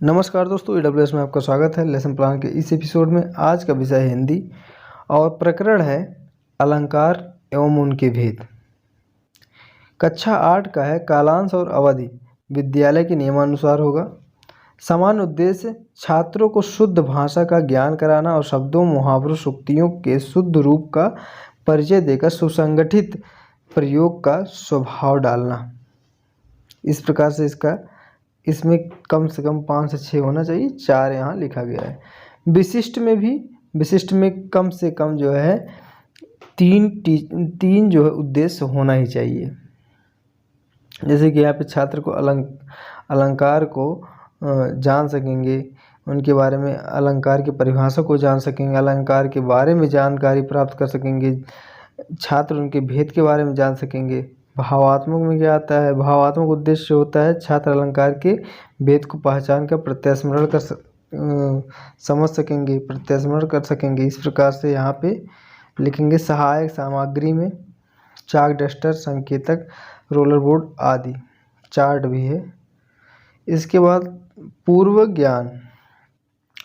नमस्कार दोस्तों, EWS में आपका स्वागत है। लेसन प्लान के इस एपिसोड में आज का विषय है हिंदी और प्रकरण है अलंकार एवं उनके भेद। कक्षा 8 का है। कालांश और अवधि विद्यालय के नियमानुसार होगा। समान उद्देश्य छात्रों को शुद्ध भाषा का ज्ञान कराना और शब्दों, मुहावरों, सूक्तियों के शुद्ध रूप का परिचय देकर सुसंगठित प्रयोग का स्वभाव डालना। इस प्रकार से इसमें कम से कम 5 से 6 होना चाहिए। 4 यहाँ लिखा गया है। विशिष्ट में कम से कम जो है तीन जो है उद्देश्य होना ही चाहिए। जैसे कि यहाँ पे छात्र को अलंकार को जान सकेंगे, उनके बारे में अलंकार की परिभाषा को जान सकेंगे, अलंकार के बारे में जानकारी प्राप्त कर सकेंगे, छात्र उनके भेद के बारे में जान सकेंगे। भावात्मक में क्या आता है? भावात्मक उद्देश्य होता है छात्र अलंकार के भेद को पहचान कर प्रत्यास्मरण कर समझ सकेंगे, प्रत्यास्मरण कर सकेंगे। इस प्रकार से यहाँ पे लिखेंगे सहायक सामग्री में चाक, डस्टर, संकेतक, रोलर बोर्ड आदि। चार्ट भी है। इसके बाद पूर्व ज्ञान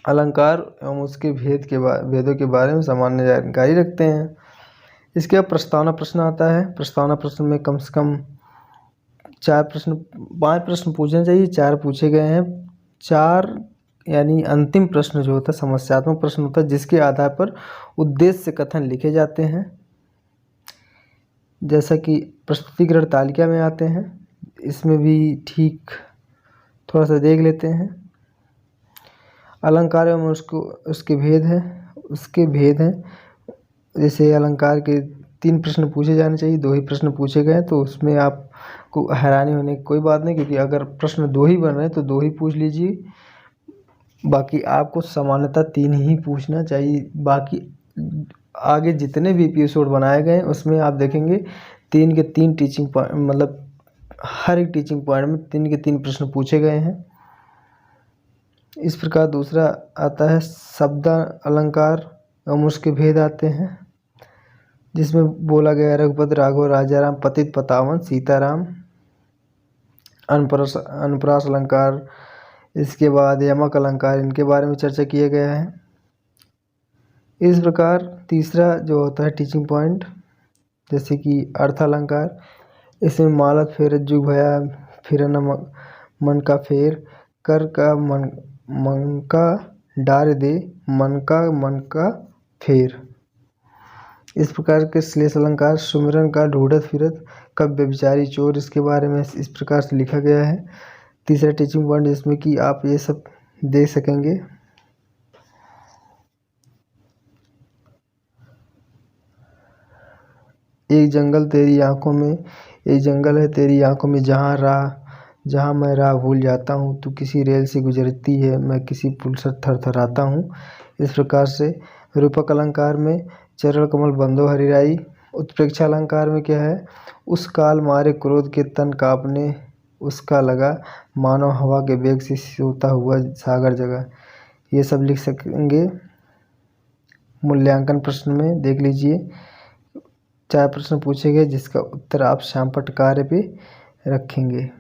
अलंकार एवं उसके भेदों के बारे में सामान्य जानकारी रखते हैं। इसके बाद प्रस्तावना प्रश्न आता है। प्रस्तावना प्रश्न में कम से कम 5 प्रश्न पूछने चाहिए। 4 पूछे गए हैं। 4 यानी अंतिम प्रश्न जो होता है समस्यात्मक प्रश्न होता है, जिसके आधार पर उद्देश्य कथन लिखे जाते हैं। जैसा कि प्रस्तुतिकरण तालिका में आते हैं, इसमें भी ठीक थोड़ा सा देख लेते हैं। अलंकार एवं उसके भेद हैं। जैसे अलंकार के 3 प्रश्न पूछे जाने चाहिए, 2 ही प्रश्न पूछे गए, तो उसमें आपको हैरानी होने की कोई बात नहीं, क्योंकि अगर प्रश्न 2 ही बन रहे हैं तो 2 ही पूछ लीजिए। बाकी आपको सामान्यतः 3 ही पूछना चाहिए। बाकी आगे जितने भी एपिसोड बनाए गए उसमें आप देखेंगे 3 के 3 टीचिंग पॉइंट, मतलब हर एक टीचिंग पॉइंट में 3 के 3 प्रश्न पूछे गए हैं। इस प्रकार दूसरा आता है शब्द अलंकार एवं उसके भेद आते हैं, जिसमें बोला गया रघुपति, राघव, राजाराम, पतित, पतावन, सीताराम, अनुप्रास अलंकार, इसके बाद यमक अलंकार, इनके बारे में चर्चा किया गया है। इस प्रकार तीसरा जो होता है टीचिंग पॉइंट, जैसे कि अर्थ अलंकार, इसमें मालत फेरत जुग भया, फिर मन का फेर, कर का मन का डार दे, मन का फेर। इस प्रकार के श्लेष अलंकार, सुमिरन का ढूंढत फिरत, कव्य विचारी चोर, इसके बारे में इस प्रकार से लिखा गया है। तीसरा टीचिंग पॉइंट जिसमें कि आप ये सब देख सकेंगे। एक जंगल तेरी आंखों में, एक जंगल है तेरी आंखों में, जहाँ मैं राह भूल जाता हूँ, तू किसी रेल से गुजरती है, मैं किसी पुल से थरथराता हूँ। इस प्रकार से रूपक अलंकार में चरण कमल बंदो हरिराई। उत्प्रेक्षा अलंकार में क्या है? उस काल मारे क्रोध के तन कांपने, उसका लगा मानव हवा के वेग से सोता हुआ सागर जगा। ये सब लिख सकेंगे। मूल्यांकन प्रश्न में देख लीजिए 4 प्रश्न पूछे गए, जिसका उत्तर आप श्यामपट्ट कार्य पे रखेंगे।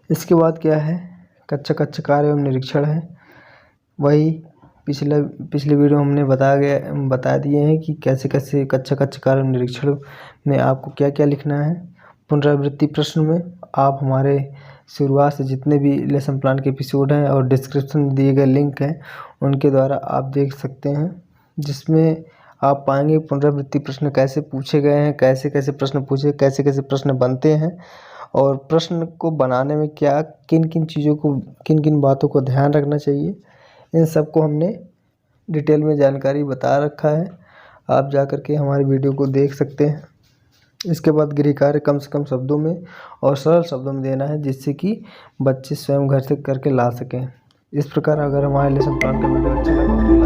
इसके बाद क्या है? कच्चा कार्य एवं निरीक्षण है। वही पिछले वीडियो हमने बता दिए हैं कि कैसे कच्चा कार्य एवं निरीक्षण में आपको क्या क्या लिखना है। पुनरावृत्ति प्रश्न में आप हमारे शुरुआत से जितने भी लेसन प्लान के एपिसोड हैं और डिस्क्रिप्शन में दिए गए लिंक हैं, उनके द्वारा आप देख सकते हैं, जिसमें आप पाएंगे पुनरावृत्ति प्रश्न कैसे पूछे गए हैं, कैसे प्रश्न पूछे, कैसे प्रश्न बनते हैं, और प्रश्न को बनाने में क्या किन किन बातों को ध्यान रखना चाहिए, इन सब को हमने डिटेल में जानकारी बता रखा है। आप जा कर के हमारी वीडियो को देख सकते हैं। इसके बाद गृह कार्य कम से कम शब्दों में और सरल शब्दों में देना है, जिससे कि बच्चे स्वयं घर से करके ला सकें। इस प्रकार अगर हमारे लेसन प्लान का वीडियो अच्छा लगा